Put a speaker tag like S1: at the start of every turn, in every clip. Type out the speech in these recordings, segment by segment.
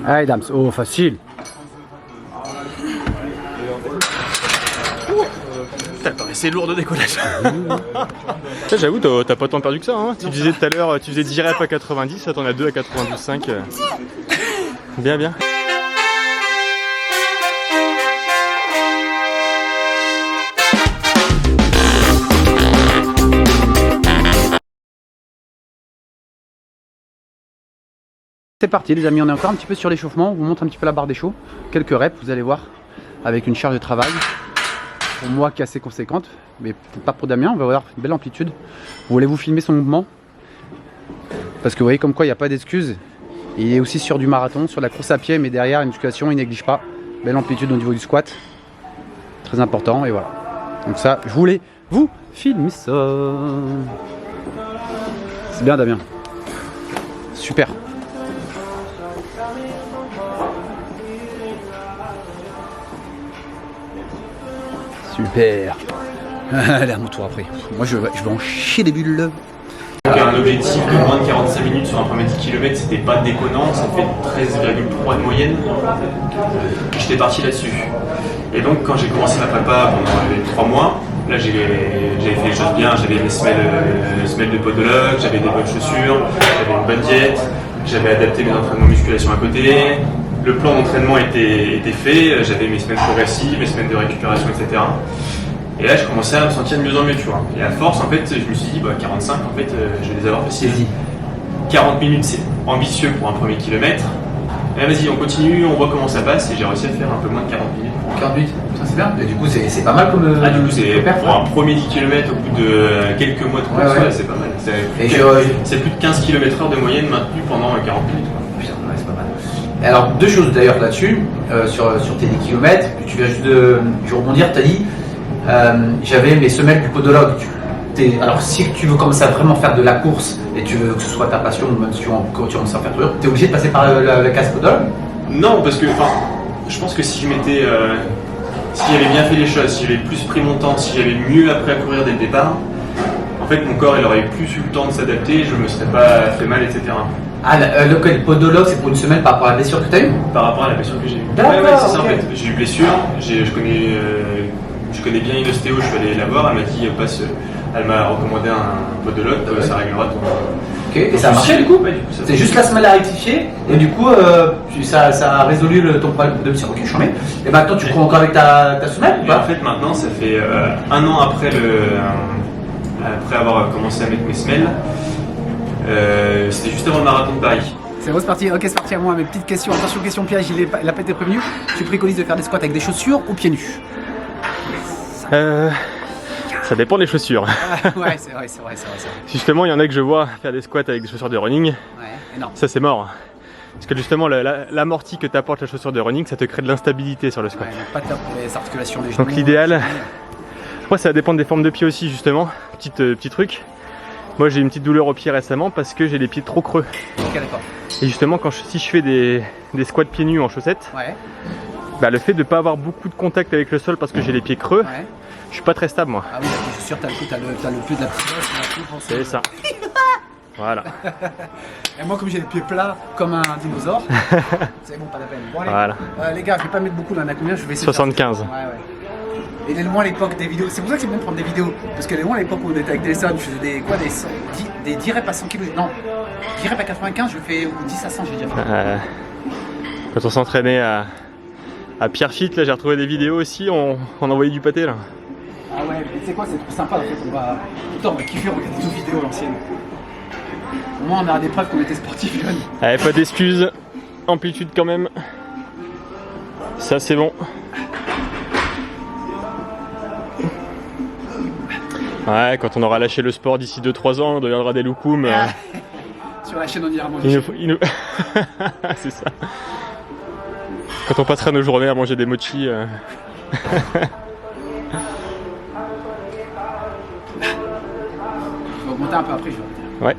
S1: Allez, Dams. Oh, facile.
S2: Ça paraissait lourd de décollage. J'avoue, t'as pas tant perdu que ça. Hein. Tu disais tout à l'heure, tu faisais 10 reps à 90, là t'en as 2 à 92,5. Bien, bien.
S1: C'est parti les amis, on est encore un petit peu sur l'échauffement, on vous montre un petit peu la barre des chauds, quelques reps, vous allez voir, avec une charge de travail, pour moi qui est assez conséquente, mais peut-être pas pour Damien, on va voir une belle amplitude. Voulez-vous filmer son mouvement? Parce que vous voyez comme quoi il n'y a pas d'excuses, il est aussi sur du marathon, sur la course à pied, mais derrière la musculation il néglige pas, belle amplitude au niveau du squat, très important et voilà. Donc ça, je voulais vous filmer ça. C'est bien Damien, super. Super. Allez, à mon tour après. Moi, je vais en chier des bulles.
S2: Un objectif de moins de 45 minutes sur un premier 10 km, c'était pas déconnant, ça fait 13,3 de moyenne. J'étais parti là-dessus. Et donc, quand j'ai commencé ma prépa pendant les 3 mois, là j'avais fait les choses bien, j'avais mes semelles de podologue, j'avais des bonnes chaussures, j'avais une bonne diète, j'avais adapté mes entraînements musculation à côté. Le plan d'entraînement était fait, j'avais mes semaines progressives, mes semaines de récupération, etc. Et là, je commençais à me sentir de mieux en mieux, tu vois. Et à force, en fait, je me suis dit, 45, en fait, je vais les avoir faciles. 40 minutes, c'est ambitieux pour un premier kilomètre. Et vas-y, on continue, on voit comment ça passe, et j'ai réussi à faire un peu moins de 40 minutes.
S1: 40 minutes, ça c'est bien. Et du coup, c'est pas mal comme.
S2: Ah, du coup, c'est pour un premier 10 km au bout de quelques mois de course, ouais, c'est pas mal. C'est plus de 15 km/h de moyenne maintenue pendant 40 minutes.
S1: Putain, ouais, c'est pas mal. Et alors, deux choses d'ailleurs là-dessus, sur tes 10 km, tu viens juste de rebondir, tu as dit, j'avais mes semelles du podologue. Alors, si tu veux commencer à vraiment faire de la course et tu veux que ce soit ta passion, même si tu commences à faire toujours, tu es obligé de passer par la case podologue?
S2: Non, parce que je pense que si je m'étais. Si j'avais bien fait les choses, si j'avais plus pris mon temps, si j'avais mieux appris à courir dès le départ, en fait mon corps il aurait plus eu le temps de s'adapter, je me serais pas fait mal, etc.
S1: Ah, le podologue c'est pour une semaine par rapport à la blessure que tu as eue?
S2: Par rapport à la blessure que j'ai eue.
S1: D'accord,
S2: ouais, c'est ça
S1: okay.
S2: En fait. J'ai eu une blessure, je connais bien une ostéo, je suis allé la voir, elle m'a dit elle m'a recommandé un podologue, ça réglera ton.
S1: Ok, et ça a marché du coup? Ouais, c'est juste la semelle à rectifier et du coup ça a résolu ton problème de blessure. Ok, je suis en. Et maintenant tu cours encore avec ta semelle ou pas?
S2: En fait maintenant ça fait 1 an après avoir commencé à mettre mes semelles, c'était juste avant le marathon de Paris.
S1: C'est bon, c'est parti. Ok, c'est parti à moi. Mes petites questions. Attention, question piège, il n'a pas été prévenu. Tu préconises de faire des squats avec des chaussures ou pieds nus?
S2: Ça dépend des chaussures.
S1: Ouais, c'est vrai.
S2: Justement, il y en a que je vois faire des squats avec des chaussures de running.
S1: Ouais, énorme.
S2: Ça, c'est mort. Parce que justement, l'amorti que t'apporte la chaussure de running, ça te crée de l'instabilité sur le squat.
S1: Ouais, pas top les articulations des genoux.
S2: Donc l'idéal, après ça va dépendre des formes de pieds aussi, justement. Petit truc. Moi, j'ai une petite douleur au pied récemment parce que j'ai les pieds trop creux.
S1: Ok, d'accord.
S2: Et justement, si je fais des squats pieds nus en chaussettes,
S1: ouais.
S2: Le fait de ne pas avoir beaucoup de contact avec le sol parce que j'ai les pieds creux,
S1: ouais.
S2: Je suis pas très stable moi.
S1: Ah oui, je suis sûr, t'as le pied de la petite bosse.
S2: C'est ça. Voilà.
S1: Et moi, comme j'ai les pieds plats comme un dinosaure, c'est bon, pas la peine. Bon, allez,
S2: voilà.
S1: Les gars, je vais pas mettre beaucoup là, on a combien? Je vais essayer
S2: 75.
S1: Ouais. Et les loin à l'époque des vidéos, c'est pour ça que c'est bien de prendre des vidéos. Parce que les loin à l'époque où on était avec Téléson, je faisais des 10 reps à 100 kg. Non, 10 reps à 95, je fais 10 à 100, j'ai déjà fait.
S2: Quand on s'entraînait à Pierrefitte, là j'ai retrouvé des vidéos aussi, on envoyait du pâté là.
S1: Ah ouais, mais tu sais quoi, c'est trop sympa en fait, on va kiffer, on regarde des vidéos à l'ancienne. Au moins on a des preuves qu'on était sportifs jeunes.
S2: Allez, pas d'excuses, amplitude quand même. Ça c'est bon. Ouais, quand on aura lâché le sport d'ici 2-3 ans, on deviendra des loukoums.
S1: Sur la chaîne on ira manger.
S2: C'est ça. Quand on passera nos journées à manger des mochis.
S1: Je vais augmenter un peu après, je vais
S2: Ouais.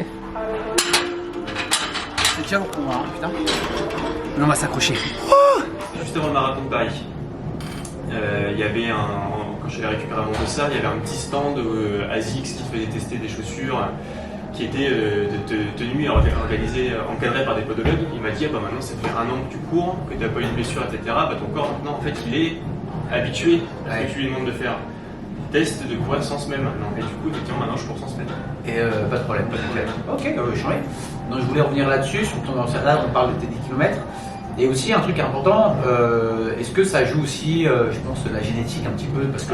S1: C'est déjà lourd pour moi, hein, putain. Mais on va s'accrocher.
S2: Juste avant le marathon de Paris, il y avait quand je l'ai récupéré à Montpellier, il y avait un petit stand ASICS qui faisait tester des chaussures qui était tenu, organisé, encadré par des podologues. Il m'a dit, ah, bah, maintenant ça fait 1 an que tu cours, que tu n'as pas eu de blessure, etc. Bah, ton corps maintenant en fait il est habitué à ce que tu lui demandes de faire. Test de courir sans semelle maintenant. Et du coup, effectivement, maintenant je cours sans semelle.
S3: Et pas de problème. Ok, chambé. Donc je voulais revenir là-dessus, sur ton là on parle de tes 10 km. Et aussi un truc important, est-ce que ça joue aussi, je pense, la génétique un petit peu, parce que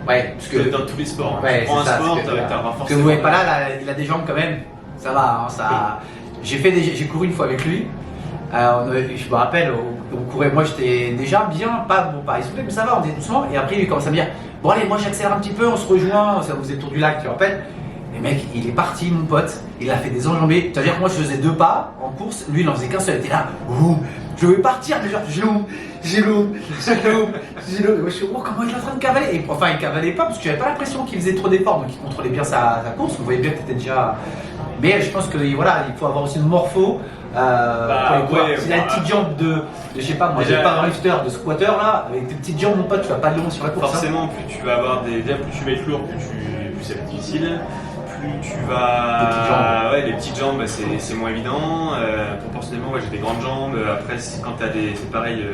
S3: ouais, parce que
S2: dans tous les sports.
S3: Ouais,
S2: tu prends un
S3: ça,
S2: sport,
S3: tu
S2: t'as forcément.
S3: que vous voyez pas là, il a des jambes quand même. Ça va, hein, ça. J'ai couru une fois avec lui. Je me rappelle, on courait. Moi, j'étais déjà bien, pas essoufflé, mais ça va, on était doucement. Et après, il commence à me dire, bon allez, moi j'accélère un petit peu, on se rejoint. Ça vous est autour du lac, tu te rappelles? Et mec, il est parti, mon pote. Il a fait des enjambées. C'est-à-dire que moi, je faisais 2 pas en course. Lui, il en faisait qu'un seul. Il était là. Ouh, je vais partir déjà. J'ai l'eau. Je suis oh, comment il est en train de cavaler. Et, enfin, il cavalait pas parce que j'avais pas l'impression qu'il faisait trop d'efforts. Donc, il contrôlait bien sa course. On voyait bien que tu étais déjà. Mais je pense que voilà, il faut avoir aussi une morpho. S'il a une petite jambe de je sais pas, moi j'ai pas un lifter, de squatter là, avec tes petites jambes, mon pote, tu vas pas de long sur la course.
S2: Forcément, plus tu vas avoir plus tu vas être lourd, plus ça va être difficile. Plus tu vas. Les petites jambes, c'est moins évident. Proportionnellement, j'ai des grandes jambes. Après, quand tu as des. C'est pareil,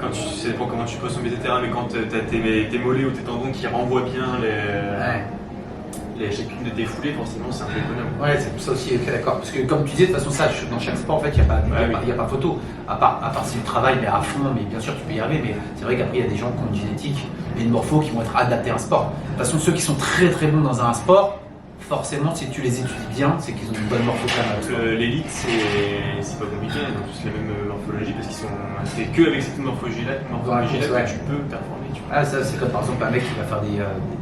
S2: ça dépend comment tu poses ton pied de terrain, mais quand tu as tes mollets ou tes tendons qui renvoient bien chacune de tes foulées, forcément, c'est un peu économe.
S3: Ouais, c'est pour ça aussi, ok, d'accord. Parce que comme tu disais, de toute façon, ça, dans chaque sport, en fait, il n'y a pas photo. À part si tu travailles, mais à fond, mais bien sûr, tu peux y arriver. Mais c'est vrai qu'après, il y a des gens qui ont une génétique et une morpho qui vont être adaptés à un sport. De toute façon, ceux qui sont très très bons dans un sport, forcément, si tu les étudies bien, c'est qu'ils ont une bonne morpho quand même.
S2: L'élite, c'est pas compliqué, ils ont tous les mêmes morphologies parce qu'ils sont. C'est qu'avec cette morphologie-là que tu peux performer.
S3: Ah, ça, c'est comme par exemple un mec qui va faire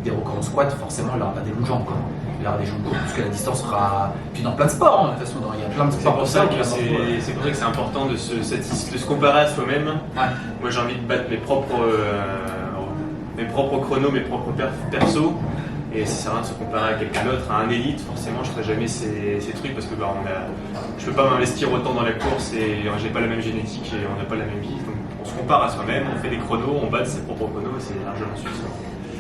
S3: des records en squat, forcément, il n'aura pas des longues jambes, quoi. Il aura des jambes courtes, parce que la distance sera. Puis dans plein de sports, hein, de toute façon, il y a plein de sports pour ça.
S2: C'est pour ça que c'est important de se comparer à soi-même. Ouais. Moi, j'ai envie de battre mes propres chronos, mes propres persos. Et ça sert à rien de se comparer à quelqu'un d'autre, à un élite, forcément je ne ferai jamais ces trucs parce que je ne peux pas m'investir autant dans la course et j'ai pas la même génétique et on n'a pas la même vie. Donc on se compare à soi-même, on fait des chronos, on bat ses propres chronos et c'est largement suffisant.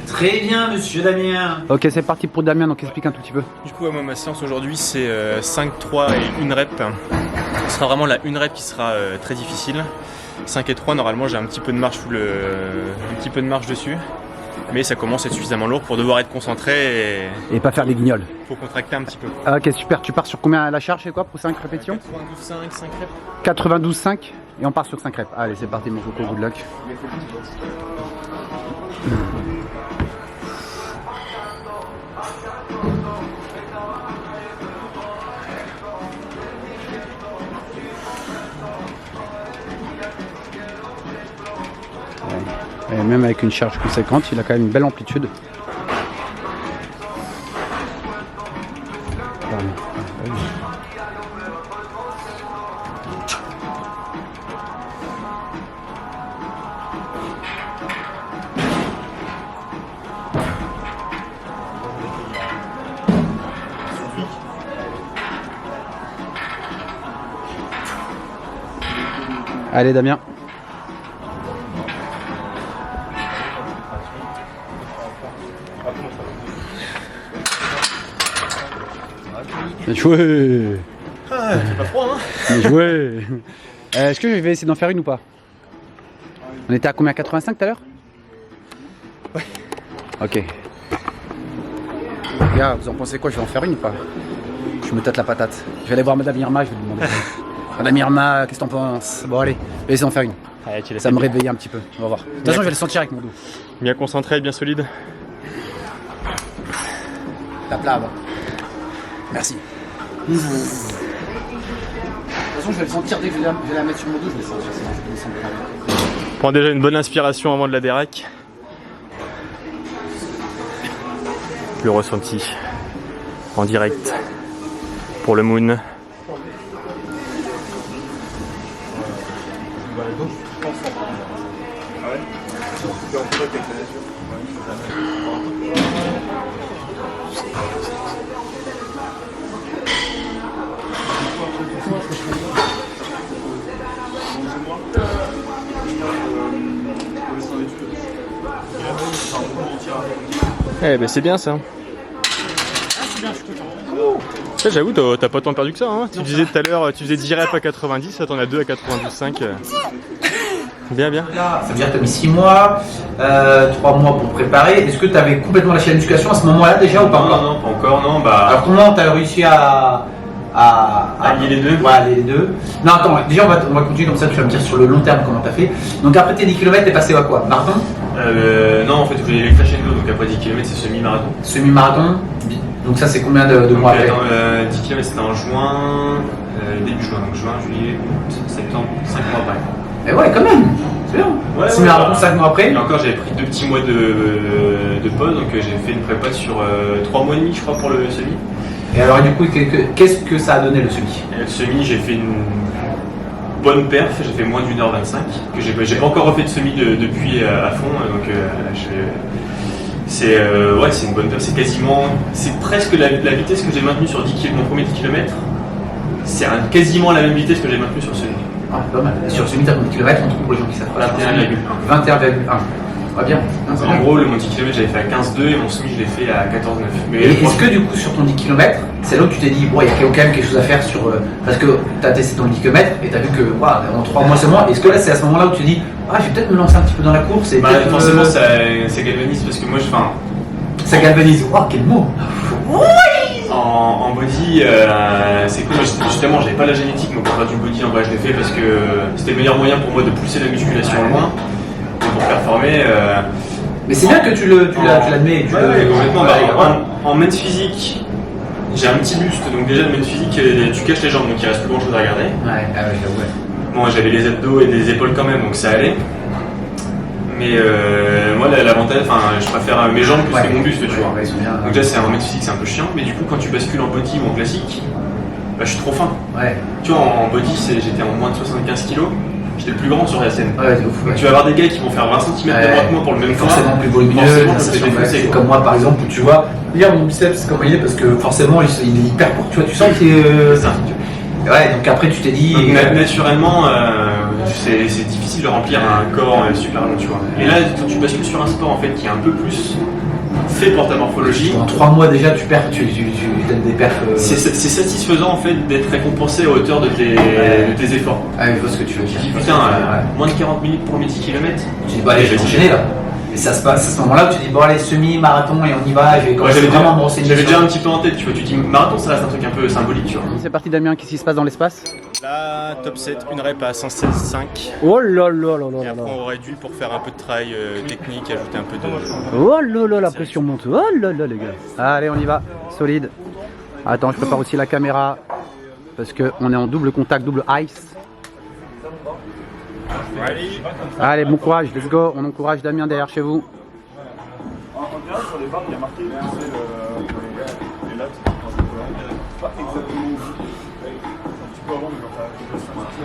S3: Très bien, monsieur Damien.
S1: Ok, c'est parti pour Damien, donc explique un tout petit peu.
S2: Du coup, moi, ma séance aujourd'hui, c'est 5, 3 et 1 rep. Ce sera vraiment la 1 rep qui sera très difficile. 5 et 3, normalement, j'ai un petit peu de marche dessus. Mais ça commence à être suffisamment lourd pour devoir être concentré
S1: et pas faire les guignols.
S2: Faut contracter un petit peu.
S1: Ok, super. Tu pars sur combien à la charge, c'est quoi pour 5 répétitions?
S2: 92,5, 5 reps.
S1: 92,5 et on part sur 5 reps. Allez, c'est parti, mon coco, good luck. Et même avec une charge conséquente, il a quand même une belle amplitude. Allez Damien. Bien joué.
S2: Ah, c'est pas froid, hein.
S1: Bien joué. Est-ce que je vais essayer d'en faire une ou pas? On était à combien? 85 tout à l'heure?
S2: Ouais.
S1: Ok. Gars, vous en pensez quoi? Je vais en faire une ou pas? Je me tâte la patate. Je vais aller voir Madame Irma, je vais lui demander. Madame Irma, qu'est-ce que t'en penses? Bon allez, je vais essayer d'en faire une.
S2: Allez,
S1: ça me réveiller un petit peu, on va voir. De toute façon, je vais le sentir avec mon dos.
S2: Bien concentré, bien solide.
S1: Tape là, avant. Merci. De toute façon, je vais le sentir dès que je vais la mettre sur mon dos, je vais le sentir.
S2: Prends déjà une bonne inspiration avant de la déraque. Le ressenti en direct pour le moon. Eh ben c'est bien ça.
S1: Ah c'est bien, je suis content.
S4: Ça, j'avoue, t'as pas tant perdu que ça. Hein. Tu disais tout à l'heure, tu faisais 10 reps à 90, là t'en as 2 à 92,5. Bien, bien.
S3: Là, ça veut dire que tu as mis 6 mois, 3 mois pour préparer. Est-ce que tu avais complètement lâché la musculation à ce moment-là déjà ou pas encore?
S2: Non, pas encore, non. Bah...
S3: Alors comment tu as réussi à
S2: allier les deux?
S3: Ouais, allier les deux. Non, attends, déjà on va continuer comme ça, tu vas me dire sur le long terme comment tu as fait. Donc après tes 10 km, tu es passé à quoi? Marathon?
S2: Non, en fait, je voulais les crescendo, donc après 10 km, c'est semi-marathon.
S3: Semi-marathon. Donc ça, c'est combien de mois après?
S2: 10 km, c'était en juin, début juin, donc juin, juillet, août, septembre, 5 mois après.
S3: Mais ouais, quand même, c'est bien.
S2: Ouais,
S3: Semi-marathon, 5 mois après.
S2: Et encore, j'avais pris 2 petits mois de pause, donc j'ai fait une prépa sur 3 mois et demi, je crois, pour le semi.
S3: Et alors, du coup, qu'est-ce que ça a donné le semi?
S2: Et le semi, j'ai fait une bonne perf, j'ai fait moins d'1h25, que j'ai pas encore refait de semi depuis à fond, donc c'est une bonne perf, c'est presque la vitesse que j'ai maintenue sur mon premier 10 km, c'est quasiment la même vitesse que j'ai maintenue sur le semi.
S3: Ah, pas mal. Et sur le semi, t'as combien de kilomètres on trouve pour les gens qui savent?
S2: 21,1.
S3: 21,1. Ah bien.
S2: En gros, mon 10 km, j'avais fait à 15,2 et mon semi, je l'ai fait à 14,9.
S3: Et est-ce que du coup, sur ton 10 km, c'est là où tu t'es dit, bon, il y a quand même quelque chose à faire sur. Parce que tu as testé ton 10 km et tu as vu que, en 3 mois seulement, est-ce que là, c'est à ce moment-là où tu te dis, ah, je vais peut-être me lancer un petit peu dans la course et
S2: forcément, ça galvanise parce que moi,
S3: ça galvanise. Oh, quel mot!
S2: En body, c'est cool, justement, j'avais pas la génétique, donc pour faire du body, en vrai, je l'ai fait parce que c'était le meilleur moyen pour moi de pousser la musculation loin. Pour performer.
S3: Mais c'est bien que tu l'admets.
S2: Complètement. En men's physique, j'ai un petit buste, donc déjà le men's physique, tu caches les jambes, donc il reste plus grand chose à regarder.
S3: Ouais, j'avoue.
S2: Bon, j'avais les abdos et des épaules quand même, donc ça allait. Mais moi, l'avantage, je préfère mes jambes plus que mon buste, tu vois.
S3: Ouais, ils sont bien,
S2: donc déjà, c'est un men's physique, c'est un peu chiant, mais du coup, quand tu bascules en body ou en classique, je suis trop fin.
S3: Ouais.
S2: Tu vois, en body, j'étais en moins de 75 kg. J'étais le plus grand sur la scène.
S3: Ouais, c'est ouf.
S2: Tu vas avoir des gars qui vont faire 20 cm de droite moi pour le même poids.
S3: Forcément plus volumineux, c'est comme moi par exemple, où tu vois, regarde mon biceps comment il est parce que forcément il est hyper court, tu vois, tu sens qu'il est.
S2: Ça.
S3: Ouais, donc après tu t'es dit.
S2: Naturellement, c'est difficile de remplir un corps super long, tu vois. Et là, quand tu bascules sur un sport en fait qui est un peu plus fait pour ta morphologie.
S3: En 3 mois déjà, tu donnes des perfs.
S2: C'est satisfaisant en fait d'être récompensé à hauteur de tes efforts.
S3: Ah, il faut ce que tu veux dire.
S2: Tu dis putain, moins de 40 minutes pour mes 10 km.
S3: Tu dis, bah allez, je vais enchaîner là. Et ça se passe à ce moment-là où tu dis, bon allez, semi-marathon et on y va, je vais vraiment me renseigner.
S2: J'avais déjà un petit peu en tête, tu vois, tu dis marathon, ça reste un truc un peu symbolique, tu vois.
S1: C'est parti Damien, qu'est-ce qui se passe dans l'espace?
S4: Là, top 7, une rep à 116,5.
S1: Oh là là là là
S4: Et
S1: là.
S4: après, on réduit pour faire un peu de travail technique, ajouter un peu de.
S1: Oh là là, la pression monte. Oh là là les gars. Allez, on y va, solide. Attends, je prépare aussi la caméra parce que on est en double contact, double ice. Allez, bon courage, let's go. On encourage Damien derrière chez vous.
S5: Sur les barres, il y a marqué les lattes. Pas exactement un petit peu avant, mais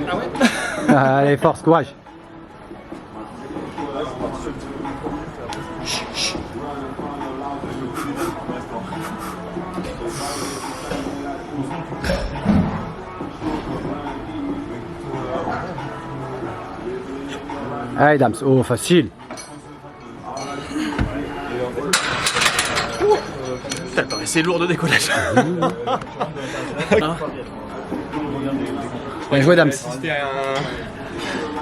S5: genre
S1: Allez, force, courage. Allez, Dams, oh, facile.
S4: Ça paraissait lourd de décollage.
S1: Bien joué, Dams.
S4: C'était un.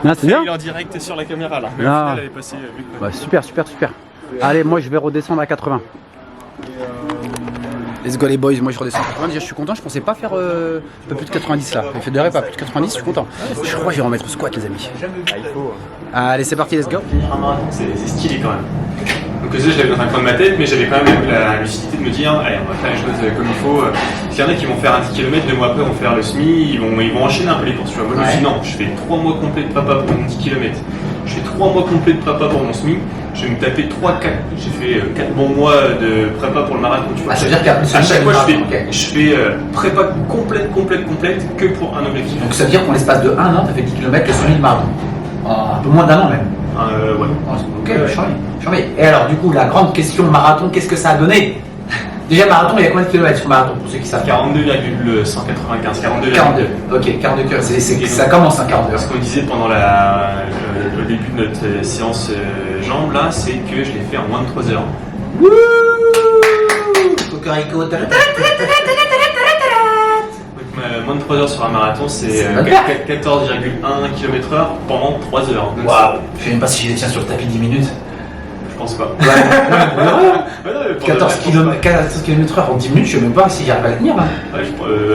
S1: Non, c'est bien.
S4: Il est en direct sur la caméra là. Mais
S1: Non.
S4: au final, elle est passée vite.
S1: Bah, super, super, super. Allez, moi je vais redescendre à 80. Let's go les boys, moi je redescends à 80. Déjà je suis content, je pensais pas faire un peu plus de 90 là. J'ai fait 2 reps à plus de 90, je suis content. Je crois que je vais remettre au squat les amis.
S4: Il faut.
S1: Allez, c'est parti, let's go.
S2: C'est stylé quand même. Donc ça, je l'avais dans un coin de ma tête, mais j'avais quand même la lucidité de me dire, allez, on va faire les choses comme il faut. S'il y en a qui vont faire un 10 km, 2 mois après vont faire le semi, ils vont enchaîner un peu les courses. Tu vois. Moi je me suis dit, non, je fais 3 mois complets de prépa pour mon 10 km. Je fais 3 mois complets de prépa pour mon semi. Je vais me taper 3-4. J'ai fait 4 bons mois de prépa pour le marathon. Tu vois.
S3: Ah, ça veut dire qu'à
S2: chaque fois, je fais prépa complète que pour un objectif.
S3: Donc ça veut dire qu'en l'espace de 1 an, tu as fait 10 km le semi-marathon. Un peu moins d'1 an même.
S2: Ouais.
S3: Ok, chambé. Et alors, du coup, la grande question marathon, qu'est-ce que ça a donné? Déjà, marathon, il y a combien de kilomètres sur marathon pour ceux qui savent?
S2: 42,195. 42.
S3: 42. Ok, 42 km. Ça commence à 42.
S2: Ce qu'on disait pendant le début de notre séance jambes, là, c'est que je l'ai fait en moins de 3 heures.
S3: Wouh! Cocorico.
S2: Moins de 3 heures sur un marathon, c'est
S3: C'est pas bien.
S2: 14,1 km/h pendant 3 heures. Donc,
S3: Waouh. Je sais même pas si je les tiens sur le tapis 10 minutes.
S2: je pense pas.
S3: Ouais,
S2: Ouais, non, mais pour
S3: 14
S2: de vrai,
S3: km/h en 10 minutes, je sais même pas si j'arrive à le tenir. Là.
S2: Ouais,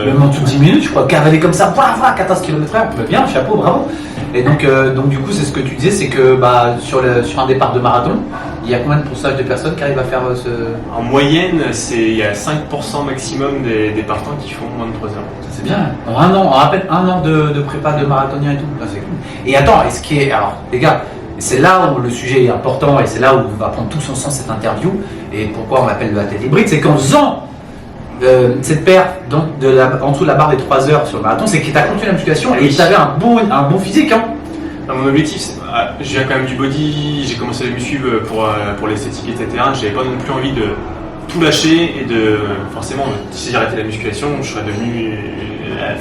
S3: Même en tout 10 minutes, je crois cavaler comme ça, 14 km/h, bien, chapeau, bravo. Et donc du coup, c'est ce que tu disais, c'est que sur un départ de marathon, il y a combien de pourcentage de personnes qui arrivent à faire ce.
S2: En moyenne, il y a 5% maximum des partants qui font moins de 3 heures.
S3: C'est bien. En un an, on rappelle un an de prépa de marathonien et tout. Ah, c'est cool. Et attends, est-ce qui est. Alors, les gars, c'est là où le sujet est important et c'est là où on va prendre tout son sens cette interview. Et pourquoi on l'appelle la tête hybride, c'est qu'en faisant cette perf donc, en dessous de la barre des 3 heures sur le marathon, c'est que tu as continué la musculation et tu avais un bon physique. Hein.
S2: Mon objectif, je viens quand même du body, j'ai commencé à me suivre pour l'esthétique, etc. J'avais pas non plus envie de tout lâcher et forcément, si j'ai arrêté la musculation, je serais devenu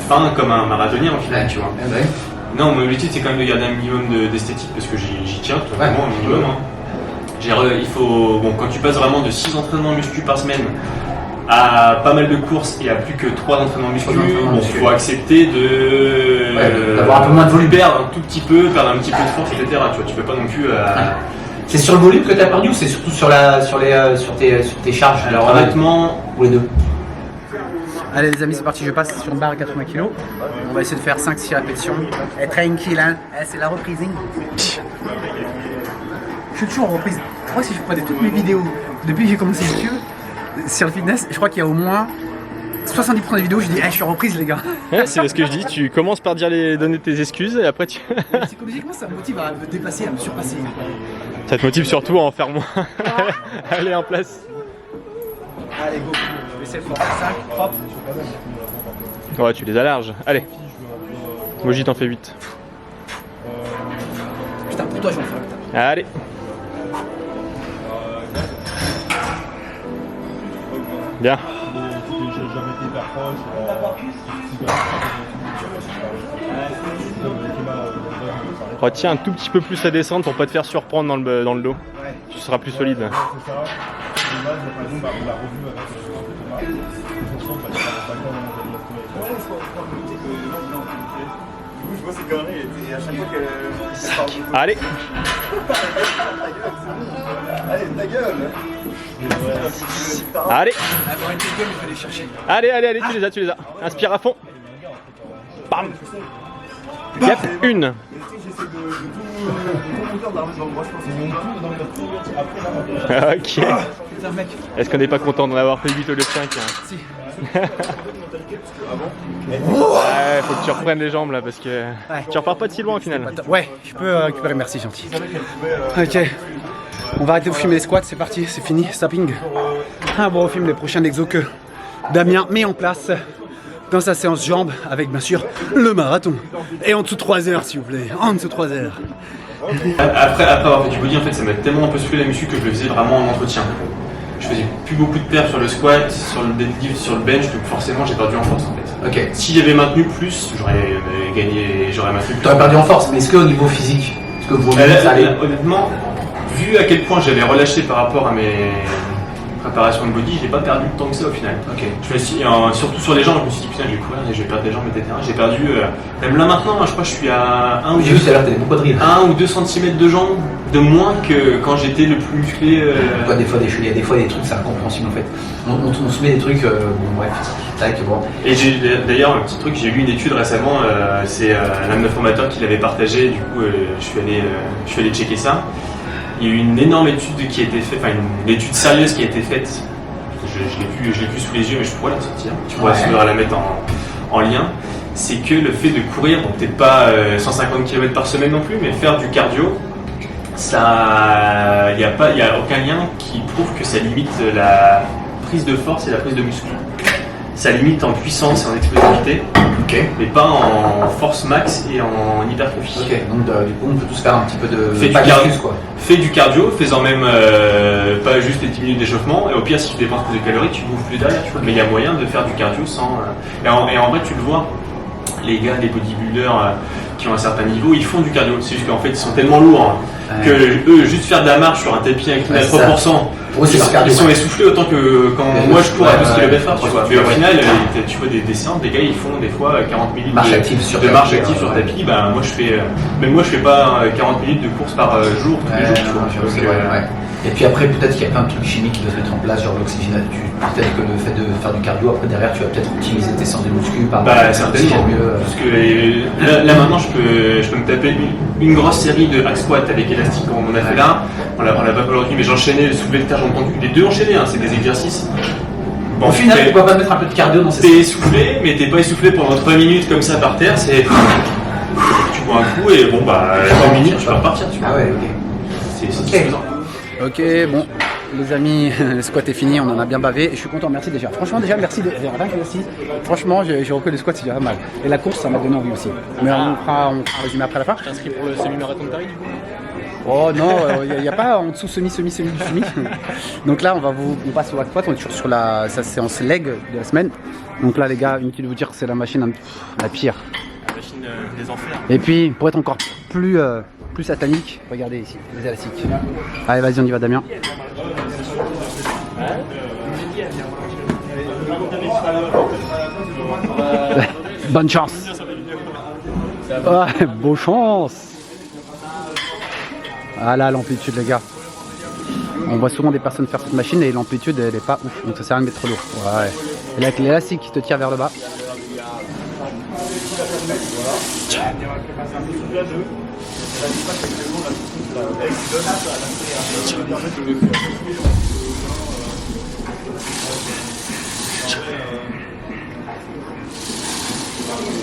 S2: fin comme un marathonien au final, tu vois.
S3: Ouais.
S2: Non, mon objectif c'est quand même de garder un minimum d'esthétique parce que j'y tiens, tout simplement, un minimum. Hein. Il faut, quand tu passes vraiment de 6 entraînements muscu par semaine à pas mal de courses et à plus que 3 entraînements muscu, il faut accepter
S3: d'avoir un peu moins de volume.
S2: Perdre un tout petit peu, perdre un petit peu de force, etc. Tu vois, tu peux pas non plus.
S3: C'est sur le volume que tu as perdu ou c'est surtout sur tes charges?
S2: Alors honnêtement,
S3: ou les deux.
S1: Allez les amis, c'est parti, je passe sur une barre à 80 kg. On va essayer de faire 5-6 répétitions. Et tranquille, hein. C'est la reprise. Je suis toujours en reprise. Je crois que si je prenais toutes mes vidéos depuis que j'ai commencé YouTube sur le fitness, je crois qu'il y a au moins 70% des vidéos, je dis je suis en reprise les gars.
S4: Ouais, c'est ce que je dis, tu commences par donner tes excuses et après tu...
S1: Psychologiquement ça me motive à me dépasser, à me surpasser.
S4: Ça te motive surtout à en faire moins. Allez en place.
S1: Allez go, je vais essayer de faire 5, propre.
S4: Ouais, tu les as larges. Allez. Moji t'en fais 8.
S1: Putain pour toi j'en fais un putain.
S4: Allez. Bien. Retiens un tout petit peu plus la descente pour pas te faire surprendre dans le dos. Tu seras plus solide.
S5: Je vois ces conneries et à chaque fois qu'elle.
S4: Allez.
S5: Allez, ta gueule.
S4: Allez.
S1: Avoir une petite gueule, il faut aller chercher.
S4: Allez, tu les as. Inspire à fond. Bam. Yep, une. Ok. Est-ce qu'on n'est pas content d'en avoir fait 8 au lieu de 5 hein?
S1: Si.
S4: Ouais, faut que tu reprennes les jambes là parce que tu repars pas de si loin au final.
S1: Ouais, je peux récupérer, merci gentil. Ok, on va arrêter de filmer les squats, c'est parti, c'est fini, stopping. Bon, on filme les prochains exos que Damien met en place dans sa séance jambes avec bien sûr le marathon. Et en dessous de 3 heures s'il vous plaît, en dessous de 3 heures.
S2: Après avoir fait du body, en fait, ça m'a tellement un peu saoulé la muscu que je le faisais vraiment en entretien. Je faisais plus beaucoup de perfs sur le squat, sur le deadlift, sur le bench, donc forcément j'ai perdu en force en fait.
S3: Ok.
S2: Si j'avais maintenu plus, j'aurais gagné, j'aurais maintenu plus.
S3: Tu aurais perdu en force, mais est-ce qu'au niveau physique, est-ce que vous
S2: Honnêtement, vu à quel point j'avais relâché par rapport à mes préparations de body, j'ai pas perdu tant que ça au final.
S3: Ok.
S2: Je me suis, surtout sur les jambes, je me suis dit putain je vais courir, je vais perdre des jambes, etc. J'ai perdu, même là maintenant, je crois que je suis à 1 ou 2
S3: Juste à l'heure, t'as des bons quadrilles.
S2: 1 ou 2 cm de jambes de moins que quand j'étais le plus musclé.
S3: Il y a des fois des trucs, c'est incompréhensible en fait. On se met des trucs, bon bref, tac, bon.
S2: Et j'ai d'ailleurs un petit truc, j'ai lu une étude récemment, c'est l'un de nos formateurs qui l'avait partagé, du coup je suis allé checker ça. Il y a eu une énorme étude qui a été faite, enfin une étude sérieuse qui a été faite. Je l'ai vu sous les yeux, mais je pourrais la sortir. Tu pourrais la mettre en lien. C'est que le fait de courir, bon peut-être pas 150 km par semaine non plus, mais faire du cardio, il n'y a aucun lien qui prouve que ça limite la prise de force et la prise de muscle. Ça limite en puissance et en explosivité, mais pas en force max et en hypertrophie.
S3: Ok, donc du coup on peut tous faire un petit peu de
S2: Fais du cardio, fais-en même pas juste les 10 minutes d'échauffement, et au pire si tu dépenses plus de calories, tu bouffes plus derrière, tu vois. Mais il y a moyen de faire du cardio sans... Et en vrai tu le vois, les gars, les bodybuilders qui ont un certain niveau, ils font du cardio. C'est juste qu'en fait ils sont tellement lourds que eux, juste faire de la marche sur un tapis incliné à 3%,
S3: Pour eux, c'est leur
S2: Ils
S3: cardio.
S2: sont essoufflés autant que quand moi je cours à 12
S3: ouais,
S2: km/h, tu
S3: ouais,
S2: vois.
S3: ouais,
S2: Mais au
S3: ouais.
S2: final, tu vois des séances, des gars ils font des fois 40 minutes
S3: Marche active sur
S2: de
S3: tapis,
S2: marche active sur
S3: ouais.
S2: tapis. Ben, même moi je fais pas 40 minutes de course par jour, tous les jours, tu vois.
S3: c'est
S2: Donc,
S3: vrai, ouais. Et puis après, peut-être qu'il y a plein de trucs chimiques qui doivent se mettre en place, genre l'oxygénation. Peut-être que le fait de faire du cardio, après derrière, tu vas peut-être optimiser tes séances de muscu par
S2: Bah certainement,
S3: mieux.
S2: parce que là maintenant je peux me taper une grosse série de hack squat avec élastique comme on a fait là, on l'a pas fait aujourd'hui mais j'enchaînais le soulevé de terre, j'ai entendu les deux enchaînés, hein, c'est des exercices. Bon,
S3: Au final, pourquoi pas mettre un peu de cardio dans ces
S2: t'es essoufflé, mais t'es pas essoufflé pendant 3 minutes comme ça par terre, c'est tu bois un coup et bon bah 3 minutes tu vas repartir, tu vois.
S3: Ah ouais, ok.
S2: C'est suffisant.
S1: Ok, bon, les amis, le squat est fini, on en a bien bavé et je suis content, merci déjà. Franchement, déjà, merci, rien que merci. Franchement, j'ai reconnu le squat, c'est déjà pas mal. Et la course, ça m'a donné envie aussi. Mais on fera un résumé après la fin.
S4: T'es inscrit pour le semi-marathon de Paris du coup?
S1: Oh non, il n'y a pas en dessous semi. Donc là, on passe au hack squat, on est toujours sur la séance leg de la semaine. Donc là, les gars, inutile de vous dire que c'est la machine la pire.
S4: La machine des enfers.
S1: Et puis, pour être encore plus satanique, regardez ici, les élastiques. Allez, vas-y, on y va, Damien. Bonne chance. Ouais, beau chance. Ah là, l'amplitude, les gars. On voit souvent des personnes faire cette machine et l'amplitude, elle est pas ouf. Donc ça sert à rien de mettre trop lourd. Ouais. Et là, avec l'élastique qui te tire vers le bas.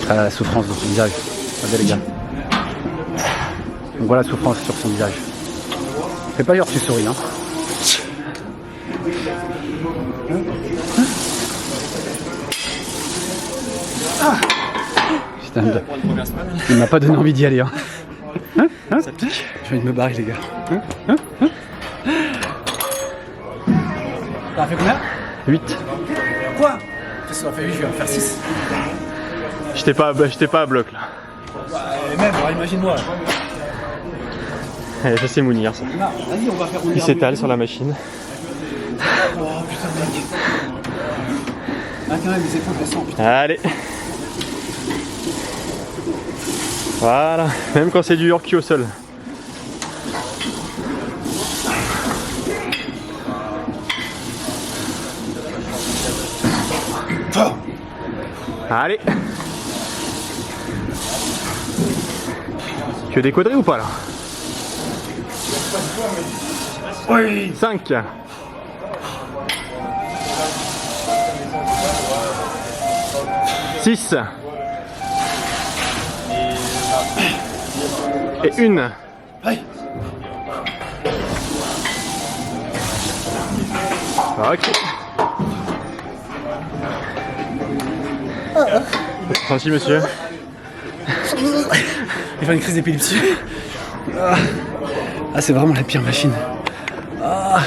S1: Ah, la souffrance dans son visage. Regardez les gars. On voit la souffrance sur son visage. Fais pas genre tu souris hein. Putain, il m'a pas donné envie d'y aller hein. J'ai envie de me barrer les gars.
S3: T'as fait combien?
S1: 8.
S3: Quoi? Qu'est-ce qu'on fait 8, je vais en faire 6.
S4: J'étais pas à bloc là.
S3: Et même, alors imagine-moi.
S4: Allez, ça c'est Mounir ça.
S3: Non, vas-y, on va faire
S4: Il s'étale sur la machine.
S3: Oh putain, mec. Ah, quand même, les épaules descendent, putain.
S4: Allez. Voilà, même quand c'est du hors-cul au sol. Allez. Tu veux des quadrilles ou pas là? Oui. 5. Six. Et une. Ok. Tranquille monsieur.
S1: Il fait une crise d'épilepsie. Ah, c'est vraiment la pire machine. Ah.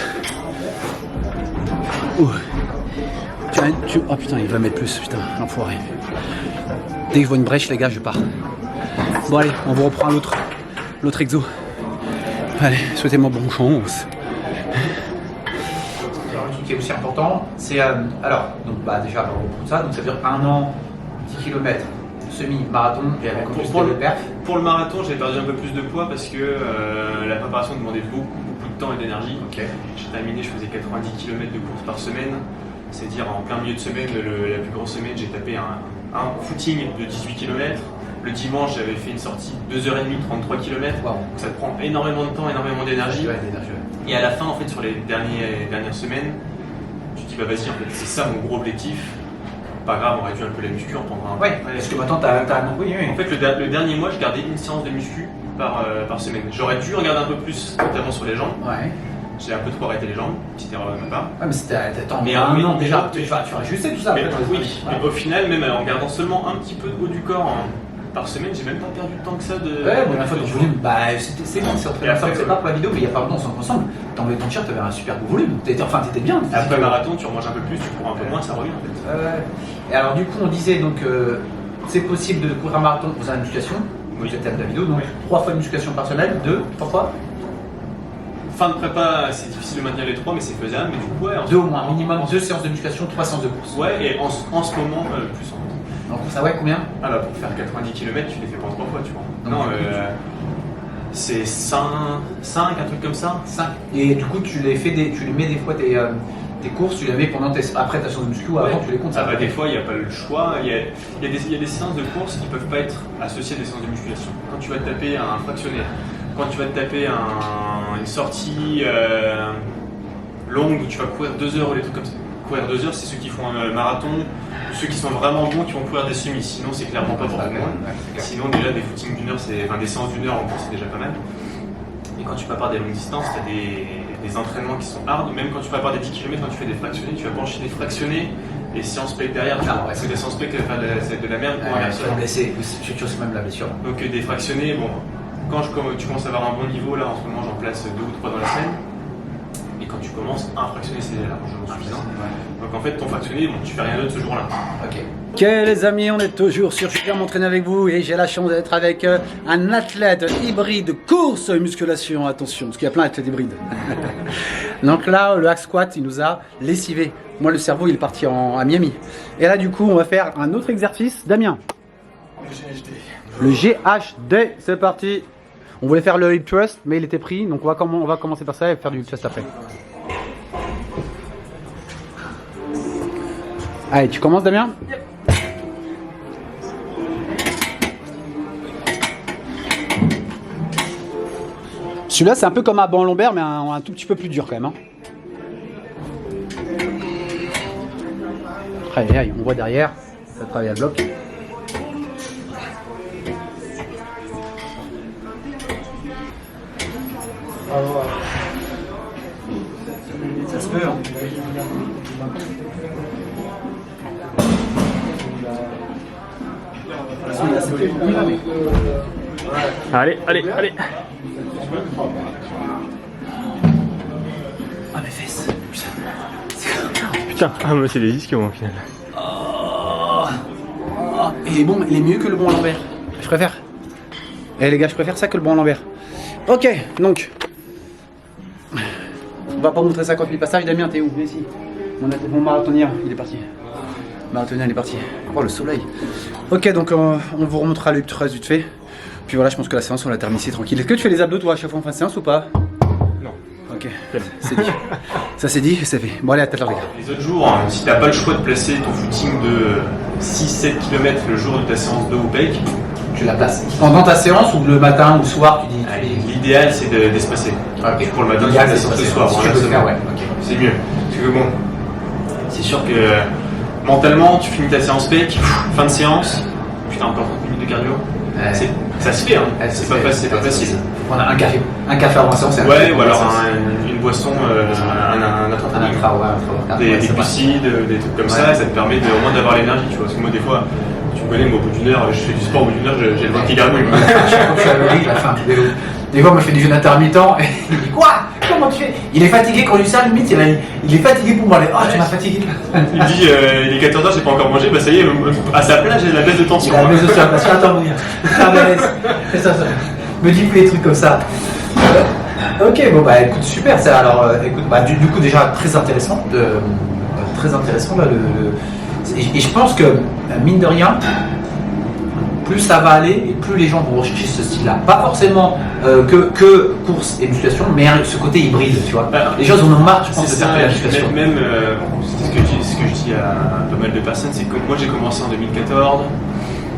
S1: Oh putain, il va mettre plus, putain, l'enfoiré. Dès que je vois une brèche, les gars, je pars. Bon, allez, on vous reprend l'autre exo. Allez, souhaitez-moi bonne chance.
S3: Alors, un truc qui est aussi important, c'est donc déjà pour ça, donc ça veut dire 1 an, 10 km, semi-marathon et avec en plus de perf.
S2: Pour le marathon, j'ai perdu un peu plus de poids parce que la préparation demandait beaucoup de temps et d'énergie.
S3: Ok.
S2: J'ai terminé, je faisais 90 km de course par semaine. C'est-à-dire en plein milieu de semaine, la plus grosse semaine, j'ai tapé un footing de 18 km. Le dimanche, j'avais fait une sortie de 2h30, 33 km.
S3: Wow.
S2: Donc ça te prend énormément de temps, énormément d'énergie.
S3: Ouais, d'énergie, ouais.
S2: Et à la fin, en fait, sur les dernières semaines, tu te dis, bah vas-y, en fait, c'est ça mon gros objectif. Pas grave, on réduit un peu la muscu en pendant un
S3: Ouais, parce que maintenant t'as oui.
S2: En fait, le dernier mois, je gardais une séance de muscu par semaine. J'aurais dû regarder un peu plus, notamment sur les jambes.
S3: Ouais.
S2: J'ai un peu trop arrêté les jambes, petite erreur de ma part.
S3: Ah, mais c'était
S2: Mais
S3: un
S2: oui,
S3: an déjà,
S2: mais-
S3: tu vas ajuster tout ça.
S2: Mais,
S3: après,
S2: oui,
S3: ouais.
S2: mais au final, même en gardant seulement un petit peu de haut du corps par semaine, j'ai même pas perdu tant que ça de.
S3: Ouais, bon, la fois ton volume, c'est bon, c'est entraîné.
S2: Et après,
S3: C'est pas pour la vidéo, mais il y a pas longtemps, on s'en ensemble. T'as enlevé ton t-shirt, t'avais un super beau volume. T'étais bien.
S2: Après le marathon, tu remanges un peu plus, tu cours un peu moins, ça revient en fait.
S3: Ouais. Et alors, du coup, on disait donc c'est possible de courir un marathon en faisant la musculation.
S2: Oui.
S3: C'était le thème de la vidéo, donc 3 fois de musculation par semaine, 2, 3 fois.
S2: fin de prépa, c'est difficile de maintenir les 3, mais c'est faisable. Mais du coup, ouais,
S3: 2 au moins, minimum 2 séances de musculation, 3 séances de course.
S2: Ouais, et en ce moment, plus en fait.
S3: Donc ça ouais, combien?
S2: Ah là, pour faire 90 km, tu les fais pas en 3 fois, tu vois.
S3: Non,
S2: Non, c'est 5, un truc comme ça.
S3: 5. Et du coup, tu les mets des fois tes courses, tu les mets après ta séance de muscu ou avant, tu les comptes.
S2: Ah bah des fois, il n'y a pas le choix. Il y a des séances de course qui peuvent pas être associées à des séances de musculation. Quand tu vas te taper un fractionné, quand tu vas te taper une sortie longue où tu vas courir 2 heures ou des trucs comme ça. Courir 2 heures, c'est ceux qui font un marathon, ceux qui sont vraiment bons qui vont courir des semis. Sinon, c'est clairement pas pour tout le monde. Sinon, déjà, des footings d'une heure, des séances d'une heure en course, c'est déjà pas mal. Et quand tu prépares des longues distances, tu as des entraînements qui sont hard. Même quand tu prépares des 10 km, quand tu fais des fractionnés, tu vas pas enchaîner des fractionnés et séances play derrière. C'est des séances play qui vont faire de la merde pour un
S3: Tu vas blesser, tu risques même la blessure.
S2: Donc des fractionnés, bon, quand tu commences à avoir un bon niveau, là en ce moment j'en place 2 ou 3 dans la semaine. Et quand tu commences, un fractionné c'est largement suffisant. Donc en fait ton fractionné, bon, tu fais rien d'autre ce jour-là.
S1: Ok les amis, on est toujours sur Je viens m'entraîner avec vous et j'ai la chance d'être avec un athlète hybride course musculation, attention, parce qu'il y a plein d'athlètes hybrides. Donc là, le hack squat, il nous a lessivé. Moi, le cerveau, il est parti à Miami. Et là, du coup, on va faire un autre exercice. Damien. Le GHD, c'est parti. On voulait faire le hip thrust, mais il était pris, donc on va commencer par ça et faire du hip thrust après. Allez, tu commences Damien? Yep. Celui-là, c'est un peu comme un banc lombaire, mais un tout petit peu plus dur quand même. Hein. Aïe, on voit derrière, ça travaille à bloc. Ça se peut, hein.
S4: Allez.
S3: Ah mes fesses.
S4: Putain, moi c'est les ischios au final.
S1: Il est bon, il est mieux que le banc à l'envers. Je préfère. Eh les gars, je préfère ça que le banc à l'envers. Ok, donc. On va pas montrer 50 000 passages. Damien, t'es où? Viens ici. Mon marathonien, il est parti. Marathonien, il est parti. Oh, le soleil. Ok, donc on vous remontrera le thrust vite fait. Puis voilà, je pense que la séance, on l'a terminée, c'est tranquille. Est-ce que tu fais les abdos, toi, à chaque fois en fin de séance ou pas?
S4: Non.
S1: Ok, c'est dit. Ça c'est dit, c'est fait. Bon, allez, à tout à l'heure, les gars.
S2: Les autres jours, hein, si t'as pas le choix de placer ton footing de 6-7 km le jour de ta séance de OPEC,
S3: Tu la places. Pendant ta séance ou le matin ou le soir, tu dis.
S2: l'idéal c'est d'espacer.
S3: Ok.
S2: Pour le matin, tu
S3: L'idéal,
S2: fais la
S3: c'est
S2: séance le
S3: d'espacer.
S2: soir.
S3: Si tu
S2: voilà,
S3: peux le
S2: c'est
S3: faire,
S2: bon.
S3: ouais. Ok.
S2: C'est mieux. Parce que bon, c'est sûr que mentalement, tu finis ta séance PEC, fin de séance, putain, encore 30 minutes de cardio.
S3: Ouais.
S2: Ça se fait, hein.
S3: Ouais,
S2: C'est pas facile.
S3: Faut prendre un café. Un café avant la séance.
S2: Ouais, ou alors une boisson, un autre des glucides, des trucs comme ça, ça te permet au moins d'avoir l'énergie, tu vois. Parce que moi, des fois, tu me connais, moi, au bout d'une heure, je fais du sport, au bout d'une heure, j'ai le ventre qui gargouille.
S3: Quand je suis aveugle, il a fait un vélo. Des fois, moi, je fais du jeûne intermittent et il dit quoi? Comment tu fais? Il est fatigué quand je lui dis ça, limite, il est fatigué pour moi. Oh, tu m'as fatigué.
S2: Il me dit, il est 14h, j'ai pas encore mangé, bah ça y est, à sa place, j'ai la baisse de tension.
S3: Il a la baisse de tension. Attends, c'est ça. Me dis plus des trucs comme ça. Ok, bon, bah écoute, super. Ça, alors, écoute, bah, du coup, déjà, très intéressant. Là, et je pense que, mine de rien, plus ça va aller et plus les gens vont rechercher ce style-là. Pas forcément que course et musculation, mais ce côté hybride, tu vois. Les gens en ont marre, je pense, de faire de la musculation.
S2: Même c'est ce que je dis à pas mal de personnes, c'est que moi j'ai commencé en 2014,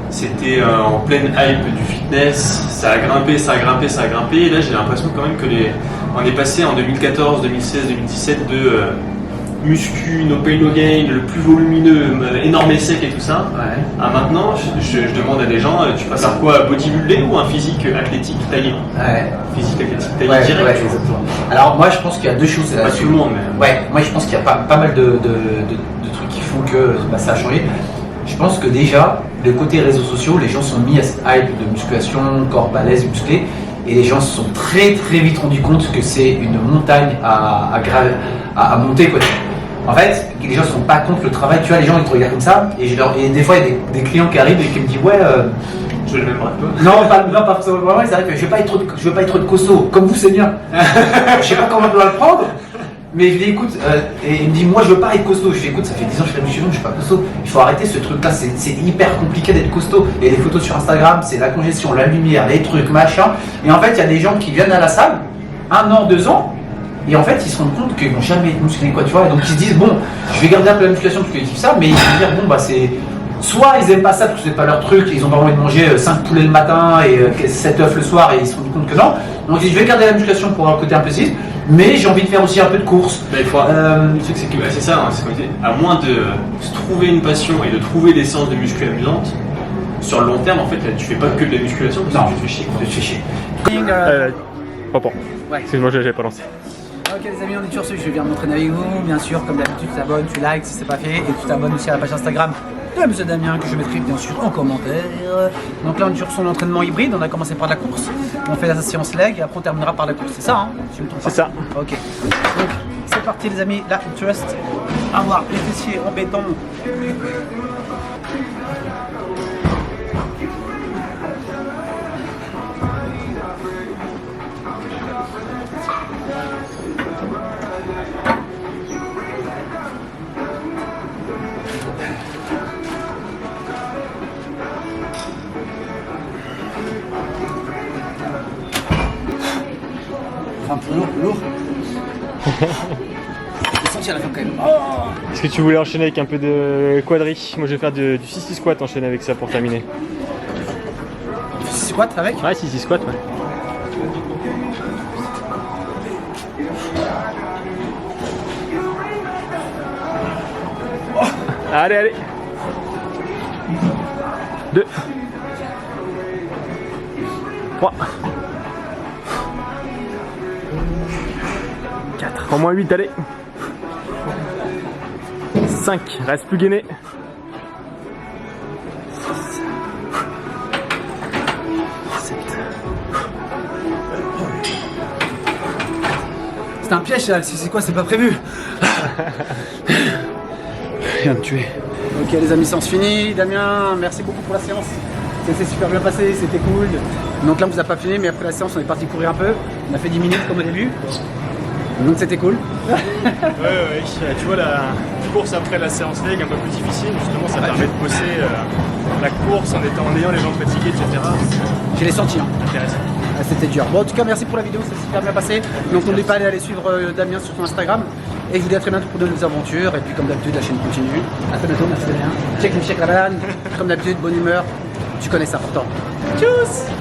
S2: c'était en pleine hype du fitness, ça a grimpé, et là j'ai l'impression quand même que on est passé en 2014, 2016, 2017 de muscu, no pain no gain, le plus volumineux, énorme et sec et tout ça.
S3: Ouais.
S2: À maintenant, je demande à des gens, tu préfères quoi, bodybuilder ou un physique athlétique taillé?
S3: Ouais.
S2: Physique athlétique taillé
S3: Ouais,
S2: direct.
S3: ouais, exactement. Alors moi je pense qu'il y a deux choses.
S2: Pas tout le monde, mais...
S3: Ouais, moi je pense qu'il y a pas mal de trucs qui font que bah, ça a changé. Je pense que déjà, le côté réseaux sociaux, les gens sont mis à cette hype de musculation, corps balèze, musclé, et les gens se sont très vite rendus compte que c'est une montagne à monter, quoi. En fait, les gens ne sont pas contre le travail, tu vois, les gens ils te regardent comme ça, et des fois il y a des clients qui arrivent et qui me disent ouais, je
S2: construit le même rêve, toi.
S3: Non, pas forcément vraiment, c'est vrai que je veux pas être trop de costaud, comme vous c'est bien. Je sais pas comment je dois le prendre, mais je dis écoute, et il me dit moi je veux pas être costaud. Je dis écoute, ça fait 10 ans que je fais la musculation, je suis pas costaud. Il faut arrêter ce truc là, c'est hyper compliqué d'être costaud. Et les photos sur Instagram, c'est la congestion, la lumière, les trucs, machin. Et en fait, il y a des gens qui viennent à la salle, 1 an, 2 ans, et en fait ils se rendent compte qu'ils vont jamais être musclés, quoi, tu vois. Et donc ils se disent bon, je vais garder un peu la musculation parce qu'ils kiffent ça, mais ils vont dire bon bah c'est. Soit ils aiment pas ça parce que c'est pas leur truc, ils ont pas envie de manger 5 poulets le matin et 7 œufs le soir et ils se rendent compte que non. Donc ils disent je vais garder la musculation pour avoir le côté un peu six, mais j'ai envie de faire aussi un peu de course.
S2: Bah, il faut, le truc c'est que c'est ça, hein, c'est comme je dis, à moins de se trouver une passion et de trouver des séances de muscu amusantes, sur le long terme en fait là, tu fais pas que de la musculation parce
S3: Non.
S2: que tu te fais chier.
S3: Je te fais chier.
S4: Papa.
S3: Ouais.
S4: Excuse-moi, j'avais pas lancé.
S3: Ok les amis, on est toujours sur, je viens m'entraîner avec vous, bien sûr, comme d'habitude tu t'abonnes, tu likes si c'est pas fait, et tu t'abonnes aussi à la page Instagram de Monsieur Damien que je mettrai bien sûr en commentaire. Donc là on est sur son entraînement hybride, on a commencé par la course, on fait la séance leg et après on terminera par la course, c'est ça hein? Je me trompe pas.
S4: C'est ça.
S3: Ok, donc c'est parti les amis, la trust, avoir les fessiers en béton. Enfin, plus lourd. J'ai senti à la fin quand même. Oh
S4: Est-ce que tu voulais enchaîner avec un peu de quadri? Moi je vais faire du 6-6 squat, enchaîner avec ça pour terminer.
S3: Squat avec?
S4: Ouais, 6-6 squat, ouais. Allez, allez. 2 3 4 en moins 8, allez. 5, reste plus gainé. 7.
S3: C'est un piège là, c'est quoi, c'est pas prévu.
S1: Il va me tuer. Ok les amis, séance finie. Damien, merci beaucoup pour la séance. C'était super bien passé, c'était cool. Donc là on vous a pas fini, mais après la séance on est parti courir un peu. On a fait 10 minutes comme au début. Donc c'était cool.
S4: Ouais, tu vois la course après la séance leg un peu plus difficile, justement ça permet de bosser la course en ayant les jambes fatiguées, etc.
S1: Je l'ai senti. Hein.
S4: Intéressant.
S1: Ah, c'était dur. Bon en tout cas merci pour la vidéo, c'est super bien passé. Donc n'oubliez pas d'aller suivre Damien sur son Instagram. Et je vous dis à très bientôt pour de nouvelles aventures. Et puis comme d'habitude la chaîne continue. À très bientôt, merci Damien. Check la banane. Comme d'habitude, bonne humeur. Tu connais ça pourtant. Tchuss.